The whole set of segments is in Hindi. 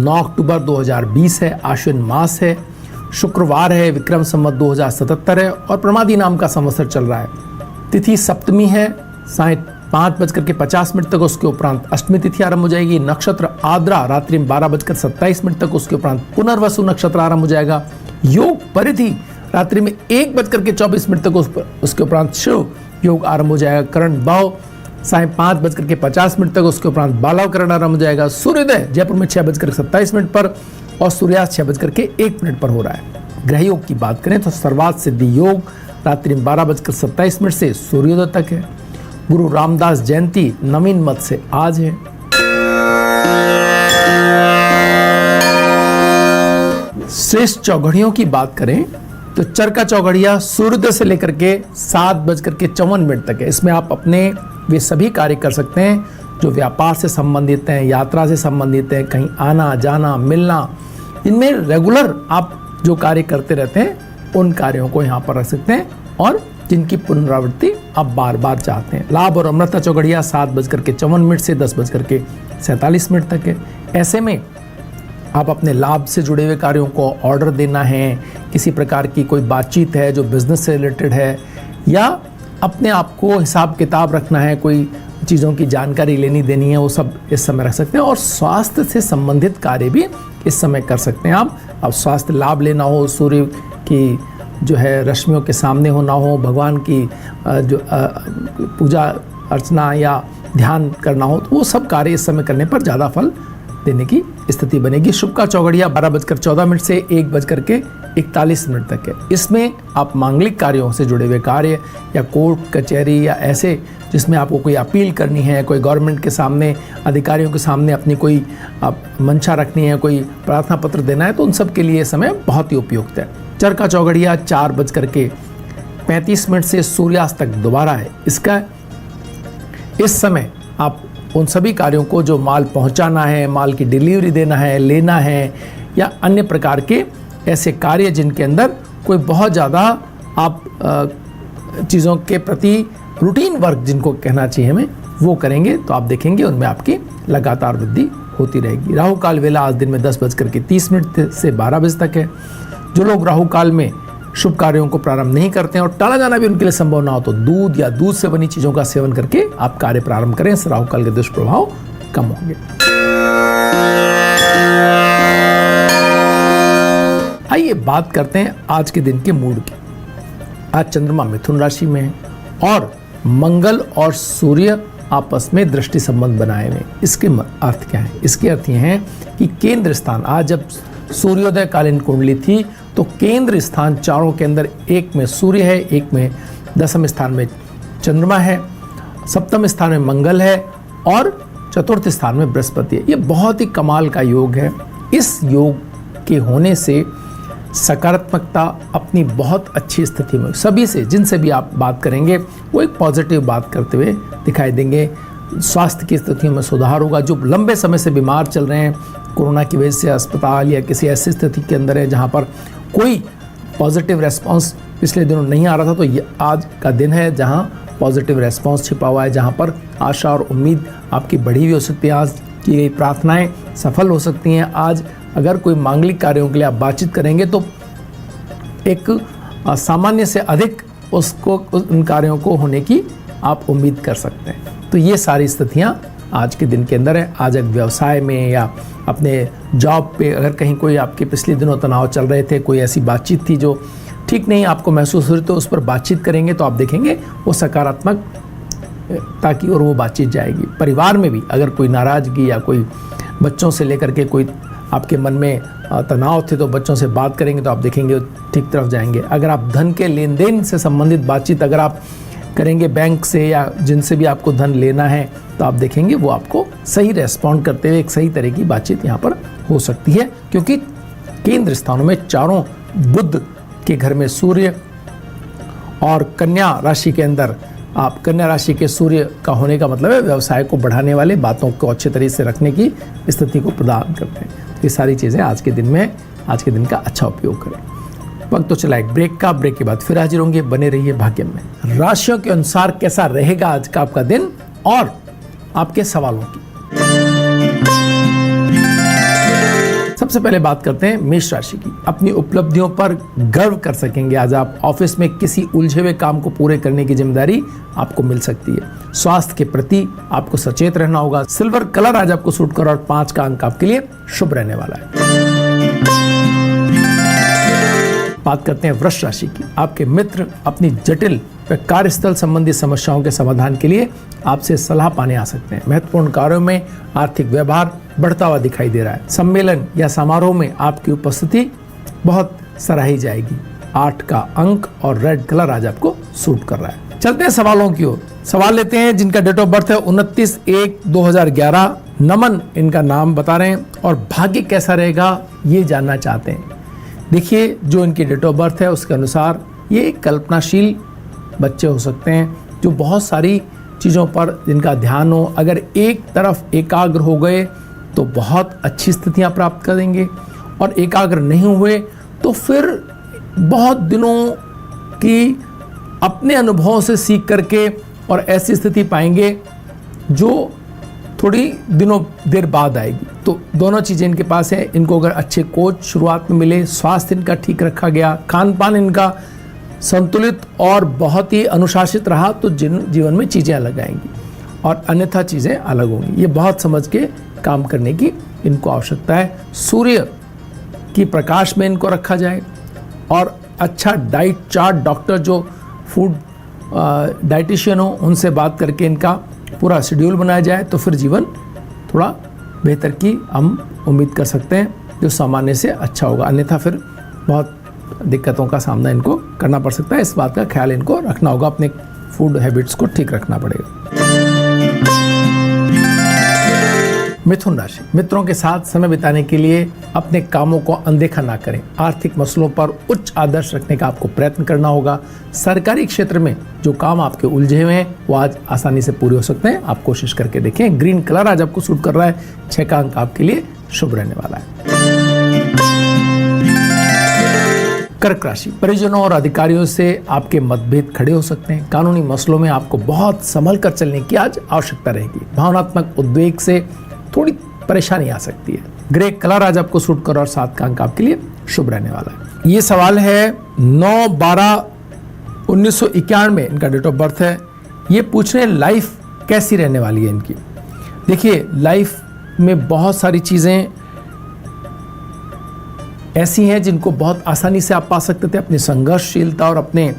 9 अक्टूबर 2020 है, आश्विन मास है, शुक्रवार है, विक्रम संवत 2077 है और प्रमादी नाम का संवत्सर चल रहा है। तिथि सप्तमी है, 5:50 तक, उसके उपरांत अष्टमी तिथि आरंभ हो जाएगी। नक्षत्र आद्रा रात्रि में 12:27 तक, उसके उपरांत पुनर्वसु नक्षत्र आरंभ हो जाएगा। योग परिधि रात्रि में 1:24 तक, उसके उपरांत शिव योग आरंभ हो जाएगा। करण भाव 5:50 तक, उसके उपरांत बालव करण आरंभ हो जाएगा। सूर्योदय जयपुर में 6:27 पर और सूर्यास्त 6:01 पर हो रहा है। ग्रह योग की बात करें तो सर्वात सिद्धि योग रात्रि में 12:27 से सूर्योदय तक है। गुरु रामदास जयंती नवीन मत से आज है। श्रेष्ठ चौघड़ियों की बात करें तो चरका चौघड़िया सूर्योदय से लेकर के 7:54 तक है। इसमें आप अपने वे सभी कार्य कर सकते हैं जो व्यापार से संबंधित हैं, यात्रा से संबंधित हैं, कहीं आना जाना मिलना, इनमें रेगुलर आप जो कार्य करते रहते हैं उन कार्यों को यहाँ पर रख सकते हैं और जिनकी पुनरावृत्ति आप बार बार चाहते हैं। लाभ और अमृता चौघड़िया 7:54 से 10:47 तक है। ऐसे में आप अपने लाभ से जुड़े हुए कार्यों को ऑर्डर देना है, किसी प्रकार की कोई बातचीत है जो बिजनेस से रिलेटेड है, या अपने आप को हिसाब किताब रखना है, कोई चीज़ों की जानकारी लेनी देनी है, वो सब इस समय रख सकते हैं। और स्वास्थ्य से संबंधित कार्य भी इस समय कर सकते हैं आप। अब स्वास्थ्य लाभ लेना हो, सूर्य की जो है रश्मियों के सामने होना हो, भगवान की जो पूजा अर्चना या ध्यान करना हो, तो वो सब कार्य इस समय करने पर ज़्यादा फल देने की स्थिति बनेगी। शुभ का चौघड़िया 12:14 से 1:41 तक है। इसमें आप मांगलिक कार्यों से जुड़े हुए कार्य या कोर्ट कचहरी या ऐसे जिसमें आपको कोई अपील करनी है, कोई गवर्नमेंट के सामने अधिकारियों के सामने अपनी कोई मंशा रखनी है, कोई प्रार्थना पत्र देना है, तो उन सब के लिए समय बहुत ही उपयुक्त है। चरका चौघड़िया 4:35 से सूर्यास्त तक दोबारा है। इसका इस समय आप उन सभी कार्यों को जो माल पहुंचाना है, माल की डिलीवरी देना है, लेना है, या अन्य प्रकार के ऐसे कार्य जिनके अंदर कोई बहुत ज़्यादा आप चीज़ों के प्रति रूटीन वर्क जिनको कहना चाहिए हमें, वो करेंगे तो आप देखेंगे उनमें आपकी लगातार वृद्धि होती रहेगी। राहु काल वेला आज दिन में 10:30 से 12 बजे तक है। जो लोग राहु काल में शुभ कार्यों को प्रारंभ नहीं करते हैं और टाला जाना भी उनके लिए संभव ना हो, तो दूध या दूध से बनी चीजों का सेवन करके आप कार्य प्रारंभ करें, इससे राहु काल के दुष्प्रभाव कम होंगे। आइए बात करते हैं आज के दिन के मूड की। आज चंद्रमा मिथुन राशि में है और मंगल और सूर्य आपस में दृष्टि संबंध बनाए हुए। इसके अर्थ क्या है? इसके अर्थ ये हैं कि केंद्र स्थान, आज जब सूर्योदय कालीन कुंडली थी तो केंद्र स्थान चारों के अंदर एक में सूर्य है, एक में 10वें स्थान में चंद्रमा है, 7वें स्थान में मंगल है और 4थे स्थान में बृहस्पति है। ये बहुत ही कमाल का योग है। इस योग के होने से सकारात्मकता अपनी बहुत अच्छी स्थिति में सभी से जिनसे भी आप बात करेंगे वो एक पॉजिटिव बात करते हुए दिखाई देंगे। स्वास्थ्य की स्थितियों में सुधार होगा। जो लंबे समय से बीमार चल रहे हैं, कोरोना की वजह से अस्पताल या किसी ऐसी स्थिति के अंदर है जहां पर कोई पॉजिटिव रेस्पॉन्स पिछले दिनों नहीं आ रहा था, तो ये आज का दिन है जहां पॉजिटिव रेस्पॉन्स छिपा हुआ है, जहां पर आशा और उम्मीद आपकी बढ़ी हुई हो सकती है। आज की गई प्रार्थनाएं सफल हो सकती हैं। आज अगर कोई मांगलिक कार्यों के लिए आप बातचीत करेंगे तो एक सामान्य से अधिक उसको उन कार्यों को होने की आप उम्मीद कर सकते हैं। तो ये सारी स्थितियां आज के दिन के अंदर है। आज एक व्यवसाय में या अपने जॉब पे अगर कहीं कोई आपके पिछले दिनों तनाव चल रहे थे, कोई ऐसी बातचीत थी जो ठीक नहीं आपको महसूस हो रही, तो उस पर बातचीत करेंगे तो आप देखेंगे वो सकारात्मक ताकि और वो बातचीत जाएगी। परिवार में भी अगर कोई नाराज़गी या कोई बच्चों से लेकर के कोई आपके मन में तनाव थे, तो बच्चों से बात करेंगे तो आप देखेंगे ठीक तरफ जाएंगे। अगर आप धन के लेन देन से संबंधित बातचीत अगर आप करेंगे बैंक से या जिनसे भी आपको धन लेना है, तो आप देखेंगे वो आपको सही रेस्पॉन्ड करते हुए एक सही तरह की बातचीत यहाँ पर हो सकती है, क्योंकि केंद्र स्थानों में चारों बुध के घर में सूर्य और कन्या राशि के अंदर आप कन्या राशि के सूर्य का होने का मतलब है व्यवसाय को बढ़ाने वाले, बातों को अच्छे तरीके से रखने की स्थिति को प्रदान करते हैं। ये सारी चीज़ें आज के दिन में, आज के दिन का अच्छा उपयोग करें। वक्त तो चला एक ब्रेक का, ब्रेक के बाद फिर हाजिर होंगे। बने रहिए भाग्य में। राशियों के अनुसार कैसा रहेगा आज का आपका दिन और आपके सवालों की। सबसे पहले बात करते हैं मेष राशि की। अपनी उपलब्धियों पर गर्व कर सकेंगे आज आप। ऑफिस में किसी उलझे हुए काम को पूरे करने की जिम्मेदारी आपको मिल सकती है। स्वास्थ्य के प्रति आपको सचेत रहना होगा। सिल्वर कलर आज आपको सूट कर और 5 का अंक आपके लिए शुभ रहने वाला है। बात करते हैं वृष राशि की। आपके मित्र अपनी जटिल व कार्यस्थल संबंधी समस्याओं के समाधान के लिए आपसे सलाह पाने आ सकते हैं। महत्वपूर्ण कार्यों में आर्थिक व्यवहार बढ़ता हुआ दिखाई दे रहा है। सम्मेलन या समारोह में आपकी उपस्थिति बहुत सराही जाएगी। 8 का अंक और रेड कलर आज आपको सूट कर रहा है। चलते हैं सवालों की ओर। सवाल लेते हैं जिनका डेट ऑफ बर्थ है 29/1/2011। नमन इनका नाम बता रहे हैं और भाग्य कैसा रहेगा ये जानना चाहते हैं। देखिए, जो इनकी डेट ऑफ बर्थ है उसके अनुसार ये कल्पनाशील बच्चे हो सकते हैं जो बहुत सारी चीज़ों पर जिनका ध्यान हो। अगर एक तरफ एकाग्र हो गए तो बहुत अच्छी स्थितियां प्राप्त करेंगे और एकाग्र नहीं हुए तो फिर बहुत दिनों की अपने अनुभवों से सीख करके और ऐसी स्थिति पाएंगे जो थोड़ी दिनों देर बाद आएगी। तो दोनों चीज़ें इनके पास है। इनको अगर अच्छे कोच शुरुआत में मिले, स्वास्थ्य इनका ठीक रखा गया, खान पान इनका संतुलित और बहुत ही अनुशासित रहा तो जीवन में चीज़ें अलग आएंगी और अन्यथा चीज़ें अलग होंगी। ये बहुत समझ के काम करने की इनको आवश्यकता है। सूर्य की प्रकाश में इनको रखा जाए और अच्छा डाइट चार्ट, डॉक्टर जो फूड डाइटिशियन हो उनसे बात करके इनका पूरा शेड्यूल बनाया जाए तो फिर जीवन थोड़ा बेहतर की हम उम्मीद कर सकते हैं, जो सामान्य से अच्छा होगा। अन्यथा फिर बहुत दिक्कतों का सामना इनको करना पड़ सकता है। इस बात का ख्याल इनको रखना होगा। अपने फूड हैबिट्स को ठीक रखना पड़ेगा। मिथुन राशि। मित्रों के साथ समय बिताने के लिए अपने कामों को अनदेखा ना करें। आर्थिक मसलों पर उच्च आदर्श रखने का आपको प्रयत्न करना होगा। सरकारी क्षेत्र में जो काम आपके उलझे हुए हैं वो आज आसानी से पूरे हो सकते हैं। आप कोशिश करके देखें। ग्रीन कलर आज आपको सूट कर रहा है। 6 का अंक आपके लिए शुभ रहने वाला है। कर्क राशि। परिजनों और अधिकारियों से आपके मतभेद खड़े हो सकते हैं। कानूनी मसलों में आपको बहुत संभल कर चलने की आज आवश्यकता रहेगी। भावनात्मक उद्वेग से थोड़ी परेशानी आ सकती है। ग्रे कलर आज आपको सूट कर और 7 का अंक आपके लिए शुभ रहने वाला है। ये सवाल है 9/12/1991 में इनका डेट ऑफ बर्थ है। ये पूछ रहे हैं लाइफ कैसी रहने वाली है इनकी। देखिए, लाइफ में बहुत सारी चीज़ें ऐसी हैं जिनको बहुत आसानी से आप पा सकते थे। अपनी संघर्षशीलता और अपने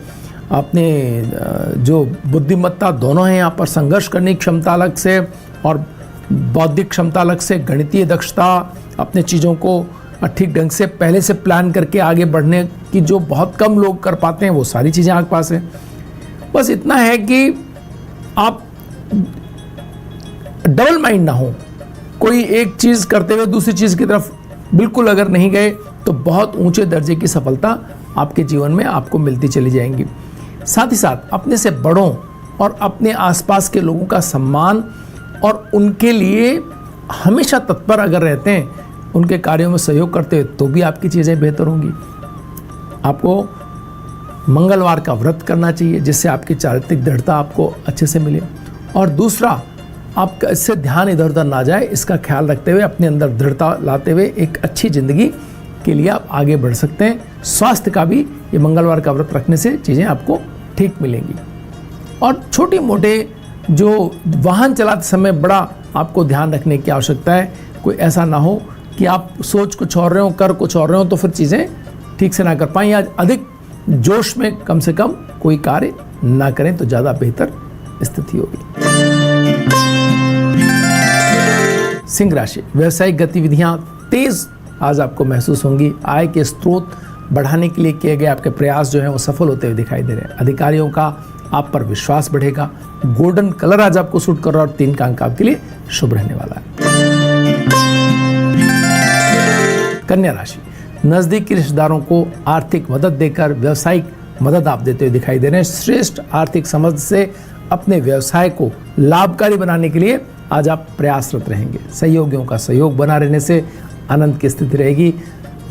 जो बुद्धिमत्ता दोनों हैं यहाँ पर। संघर्ष करने की क्षमता अलग से और बौद्धिक क्षमता अलग से। गणितीय दक्षता, अपने चीज़ों को ठीक ढंग से पहले से प्लान करके आगे बढ़ने की जो बहुत कम लोग कर पाते हैं, वो सारी चीज़ें आपके पास है। बस इतना है कि आप डबल माइंड ना हो। कोई एक चीज़ करते हुए दूसरी चीज़ की तरफ बिल्कुल अगर नहीं गए तो बहुत ऊंचे दर्जे की सफलता आपके जीवन में आपको मिलती चली जाएंगी। साथ ही साथ अपने से बड़ों और अपने आसपास के लोगों का सम्मान और उनके लिए हमेशा तत्पर अगर रहते हैं, उनके कार्यों में सहयोग करते हैं तो भी आपकी चीज़ें बेहतर होंगी। आपको मंगलवार का व्रत करना चाहिए जिससे आपकी चारित्रिक दृढ़ता आपको अच्छे से मिले। और दूसरा, आपका इससे ध्यान इधर उधर ना जाए, इसका ख्याल रखते हुए अपने अंदर दृढ़ता लाते हुए एक अच्छी ज़िंदगी के लिए आप आगे बढ़ सकते हैं। स्वास्थ्य का भी ये मंगलवार का व्रत रखने से चीज़ें आपको ठीक मिलेंगी। और छोटे मोटे जो वाहन चलाते समय बड़ा आपको ध्यान रखने की आवश्यकता है। कोई ऐसा ना हो कि आप सोच कुछ और रहे हो, कर कुछ और रहे हो तो फिर चीज़ें ठीक से ना कर पाएं, या अधिक जोश में कम से कम कोई कार्य ना करें तो ज़्यादा बेहतर स्थिति होगी। सिंह राशि। व्यावसायिक गतिविधियां तेज आज आपको महसूस होंगी। आय के स्रोत बढ़ाने के लिए किए गए आपके प्रयास जो हैं वो सफल होते हुए दिखाई दे रहे हैं। अधिकारियों का आप पर विश्वास बढ़ेगा। गोल्डन कलर आज आपको सूट कर रहा है और 3 का अंक आपके लिए शुभ रहने वाला है। कन्या राशि। नजदीकी रिश्तेदारों को आर्थिक मदद देकर व्यावसायिक मदद आप देते हुए दिखाई दे रहे हैं। श्रेष्ठ आर्थिक समझ से अपने व्यवसाय को लाभकारी बनाने के लिए आज आप प्रयासरत रहेंगे। सहयोगियों का सहयोग बना रहने से आनंद की स्थिति रहेगी।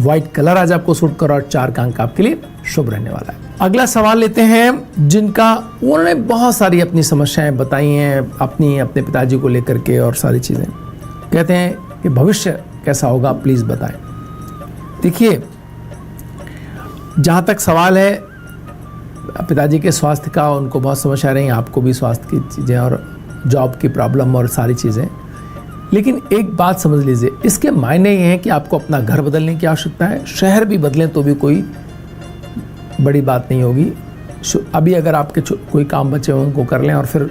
व्हाइट कलर आज आपको सूट कर और 4 का अंक आपके लिए शुभ रहने वाला है। अगला सवाल लेते हैं जिनका उन्होंने बहुत सारी अपनी समस्याएं बताई हैं अपने पिताजी को लेकर के और सारी चीज़ें। कहते हैं कि भविष्य कैसा होगा प्लीज़ बताएं। देखिए, जहाँ तक सवाल है पिताजी के स्वास्थ्य का, उनको बहुत समस्या रही, आपको भी स्वास्थ्य की चीज़ें और जॉब की प्रॉब्लम और सारी चीज़ें, लेकिन एक बात समझ लीजिए, इसके मायने ये हैं कि आपको अपना घर बदलने की आवश्यकता है। शहर भी बदलें तो भी कोई बड़ी बात नहीं होगी। अभी अगर आपके कोई काम बचे हो उनको कर लें और फिर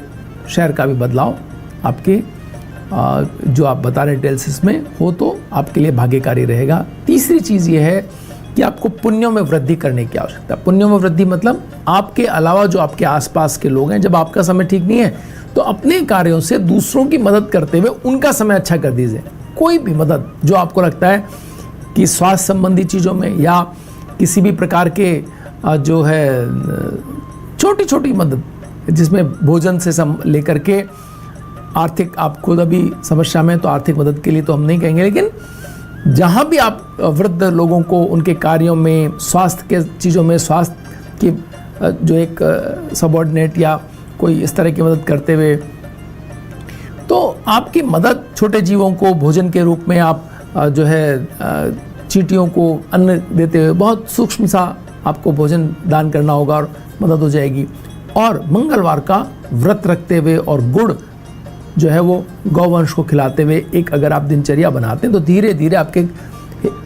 शहर का भी बदलाव आपके जो आप बता रहे डिटेल्स इसमें हो तो आपके लिए भाग्यकारी रहेगा। तीसरी चीज़ ये है कि आपको पुण्यों में वृद्धि करने की आवश्यकता है। पुण्यों में वृद्धि मतलब आपके अलावा जो आपके आसपास के लोग हैं, जब आपका समय ठीक नहीं है तो अपने कार्यों से दूसरों की मदद करते हुए उनका समय अच्छा कर दीजिए। कोई भी मदद जो आपको लगता है कि स्वास्थ्य संबंधी चीज़ों में या किसी भी प्रकार के जो है छोटी छोटी मदद, जिसमें भोजन से लेकर के आर्थिक, आप खुद अभी समस्या में तो आर्थिक मदद के लिए तो हम नहीं कहेंगे, लेकिन जहाँ भी आप वृद्ध लोगों को उनके कार्यों में, स्वास्थ्य के चीज़ों में, स्वास्थ्य की जो एक सबऑर्डिनेट या कोई इस तरह की मदद करते हुए, तो आपकी मदद छोटे जीवों को भोजन के रूप में आप जो है चींटियों को अन्न देते हुए बहुत सूक्ष्म सा आपको भोजन दान करना होगा और मदद हो जाएगी। और मंगलवार का व्रत रखते हुए और गुड़ जो है वो गौवंश को खिलाते हुए एक अगर आप दिनचर्या बनाते हैं तो धीरे धीरे आपके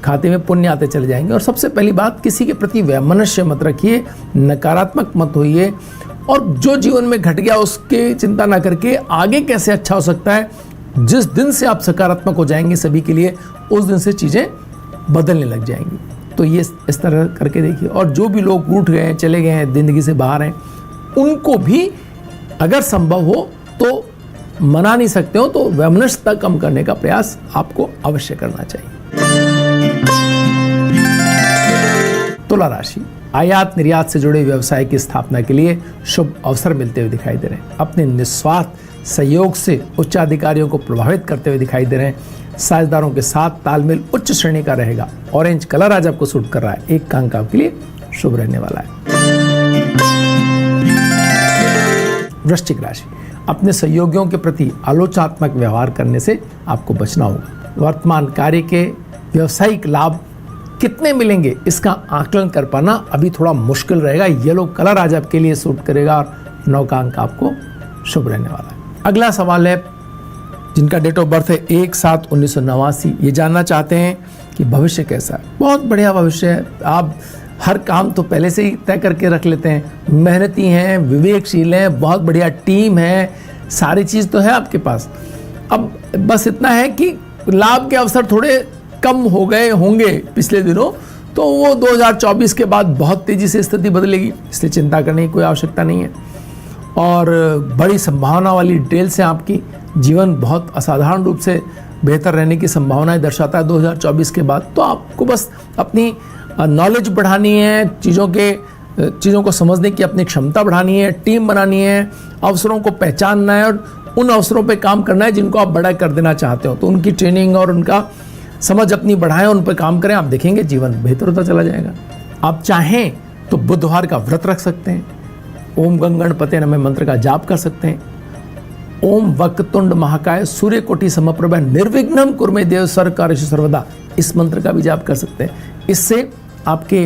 खाते में पुण्य आते चले जाएंगे। और सबसे पहली बात, किसी के प्रति वैमनस्य मत रखिए, नकारात्मक मत होइए, और जो जीवन में घट गया उसकी चिंता ना करके आगे कैसे अच्छा हो सकता है, जिस दिन से आप सकारात्मक हो जाएंगे सभी के लिए, उस दिन से चीज़ें बदलने लग जाएंगी। तो ये इस तरह करके देखिए। और जो भी लोग रूठ गए हैं, चले गए हैं, ज़िंदगी से बाहर हैं, उनको भी अगर संभव हो तो मना नहीं सकते हो तो वैमनस्यता कम करने का प्रयास आपको अवश्य करना चाहिए। तुला राशि, आयात निर्यात से जुड़े व्यवसाय की स्थापना के लिए शुभ अवसर मिलते हुए दिखाई दे रहे हैं। अपने निस्वार्थ सहयोग से उच्चाधिकारियों को प्रभावित करते हुए दिखाई दे रहे हैं। साझेदारों के साथ तालमेल उच्च श्रेणी का रहेगा। ऑरेंज कलर आज आपको सूट कर रहा है, एक अंक आपके लिए शुभ रहने वाला है। वृश्चिक राशि, अपने सहयोगियों के प्रति आलोचनात्मक व्यवहार करने से आपको बचना होगा। वर्तमान कार्य के व्यावसायिक लाभ कितने मिलेंगे इसका आकलन कर पाना अभी थोड़ा मुश्किल रहेगा। येलो कलर आज आपके लिए सूट करेगा और 9 का अंक आपको शुभ रहने वाला है। अगला सवाल है, जिनका डेट ऑफ बर्थ है 1/7/1989, ये जानना चाहते हैं कि भविष्य कैसा है। बहुत बढ़िया भविष्य है। आप हर काम तो पहले से ही तय करके रख लेते हैं, मेहनती हैं, विवेकशील हैं, बहुत बढ़िया टीम है, सारी चीज़ तो है आपके पास। अब बस इतना है कि लाभ के अवसर थोड़े कम हो गए होंगे पिछले दिनों, तो वो 2024 के बाद बहुत तेज़ी से स्थिति बदलेगी, इसलिए चिंता करने की कोई आवश्यकता नहीं है। और बड़ी संभावना वाली डिटेल्स हैं आपकी। जीवन बहुत असाधारण रूप से बेहतर रहने की संभावनाएं दर्शाता है 2024 के बाद। तो आपको बस अपनी नॉलेज बढ़ानी है, चीज़ों को समझने की अपनी क्षमता बढ़ानी है, टीम बनानी है, अवसरों को पहचानना है और उन अवसरों पे काम करना है जिनको आप बड़ा कर देना चाहते हो। तो उनकी ट्रेनिंग और उनका समझ अपनी बढ़ाएं, उन पर काम करें, आप देखेंगे जीवन बेहतर होता चला जाएगा। आप चाहें तो बुधवार का व्रत रख सकते हैं, ओम गंगणपते नमः मंत्र का जाप कर सकते हैं, ओम वक्रतुंड महाकाय सूर्यकोटि समप्रभ निर्विघ्नं कुरु देव सर्वकार्येषु सर्वदा, इस मंत्र का भी जाप कर सकते हैं। इससे आपके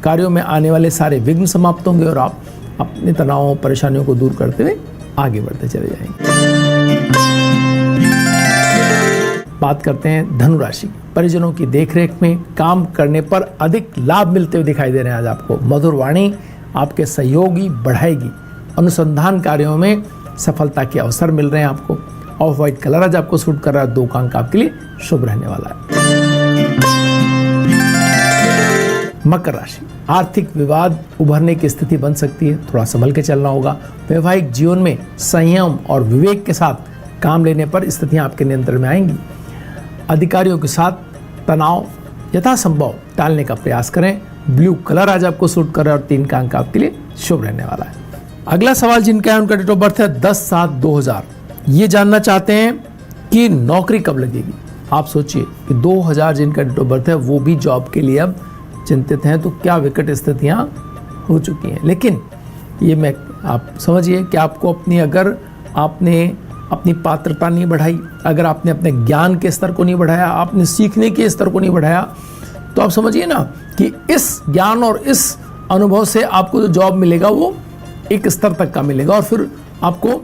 कार्यों में आने वाले सारे विघ्न समाप्त होंगे और आप अपने तनावों परेशानियों को दूर करते हुए आगे बढ़ते चले जाएंगे। बात करते हैं धनु राशि। परिजनों की देखरेख में काम करने पर अधिक लाभ मिलते हुए दिखाई दे रहे हैं आज आपको। मधुर वाणी आपके सहयोगी बढ़ाएगी। अनुसंधान कार्यों में सफलता के अवसर मिल रहे हैं आपको। ऑफ व्हाइट कलर आज आपको सूट कर रहा है, 2 का अंक आपके लिए शुभ रहने वाला है। मकर राशि, आर्थिक विवाद उभरने की स्थिति बन सकती है, थोड़ा संभल के चलना होगा। वैवाहिक जीवन में संयम और विवेक के साथ काम लेने पर स्थितियां आपके नियंत्रण में आएंगी। अधिकारियों के साथ तनाव यथासंभव टालने का प्रयास करें। ब्लू कलर आज आपको सूट कर रहा है और 3 का अंक आपके लिए शुभ रहने वाला है। अगला सवाल जिनका है उनका डेट ऑफ बर्थ है 10/7/2000। ये जानना चाहते हैं कि नौकरी कब लगेगी। आप सोचिए कि 2000 जिनका डेट ऑफ बर्थ है वो भी जॉब के लिए अब चिंतित हैं, तो क्या विकट स्थितियां हो चुकी हैं। लेकिन ये आप समझिए कि आपको अगर आपने अपनी पात्रता नहीं बढ़ाई, अगर आपने अपने ज्ञान के स्तर को नहीं बढ़ाया, आपने सीखने के स्तर को नहीं बढ़ाया, तो आप समझिए ना कि इस ज्ञान और इस अनुभव से आपको जो जॉब मिलेगा वो एक स्तर तक का मिलेगा, और फिर आपको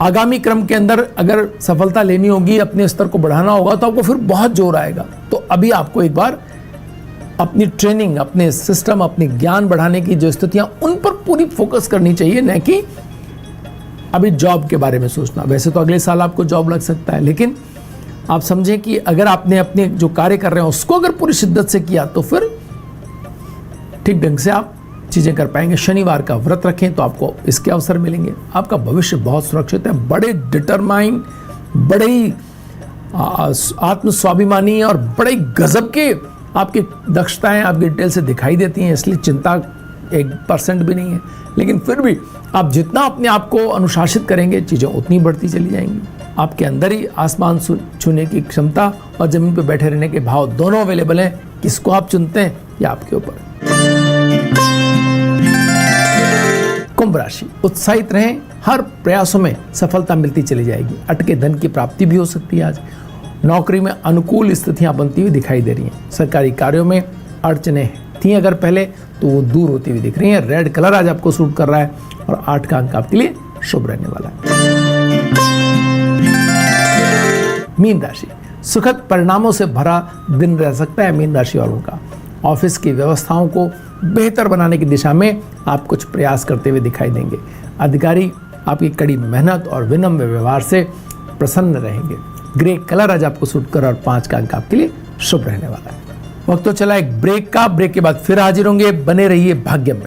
आगामी क्रम के अंदर अगर सफलता लेनी होगी, अपने स्तर को बढ़ाना होगा, तो आपको फिर बहुत जोर आएगा। तो अभी आपको एक बार अपनी ट्रेनिंग, अपने सिस्टम, अपने ज्ञान बढ़ाने की जो स्थितियां, उन पर पूरी फोकस करनी चाहिए, न कि अभी जॉब के बारे में सोचना। वैसे तो अगले साल आपको जॉब लग सकता है, लेकिन आप समझें कि अगर आपने अपने जो कार्य कर रहे हैं उसको अगर पूरी शिद्दत से किया तो फिर ठीक ढंग से आप चीज़ें कर पाएंगे। शनिवार का व्रत रखें तो आपको इसके अवसर मिलेंगे। आपका भविष्य बहुत सुरक्षित है। बड़े डिटरमाइन, बड़े ही आत्मस्वाभिमानी और बड़े गजब के आपकी दक्षताएं आपकी डिटेल से दिखाई देती हैं, इसलिए चिंता 1% भी नहीं है। लेकिन फिर भी आप जितना अपने आप को अनुशासित करेंगे, चीज़ें उतनी बढ़ती चली जाएंगी। आपके अंदर ही आसमान छूने की क्षमता और ज़मीन पर बैठे रहने के भाव दोनों अवेलेबल हैं। किसको आप चुनते हैं ये आपके ऊपर। कुंभ राशि, उत्साहित रहें, हर प्रयासों में सफलता मिलती चली जाएगी। अटके धन की प्राप्ति भी हो सकती है। आज नौकरी में अनुकूल स्थितियां बनती हुई दिखाई दे रही हैं। सरकारी कार्यों में अड़चने थी अगर पहले, तो वो दूर होती हुई दिख रही हैं। रेड कलर आज आपको सूट कर रहा है और 8 का अंक आपके लिए शुभ रहने वाला है। मीन राशि, सुखद परिणामों से भरा दिन रह सकता है मीन राशि वालों का। ऑफिस की व्यवस्थाओं को बेहतर बनाने की दिशा में आप कुछ प्रयास करते हुए दिखाई देंगे। अधिकारी आपकी कड़ी मेहनत और विनम्र व्यवहार से प्रसन्न रहेंगे। ग्रे कलर आज आपको सूट कर और 5 का अंक आपके लिए शुभ रहने वाला है। वक्त तो चला एक ब्रेक का। ब्रेक के बाद फिर हाजिर होंगे। बने रहिए भाग्य में।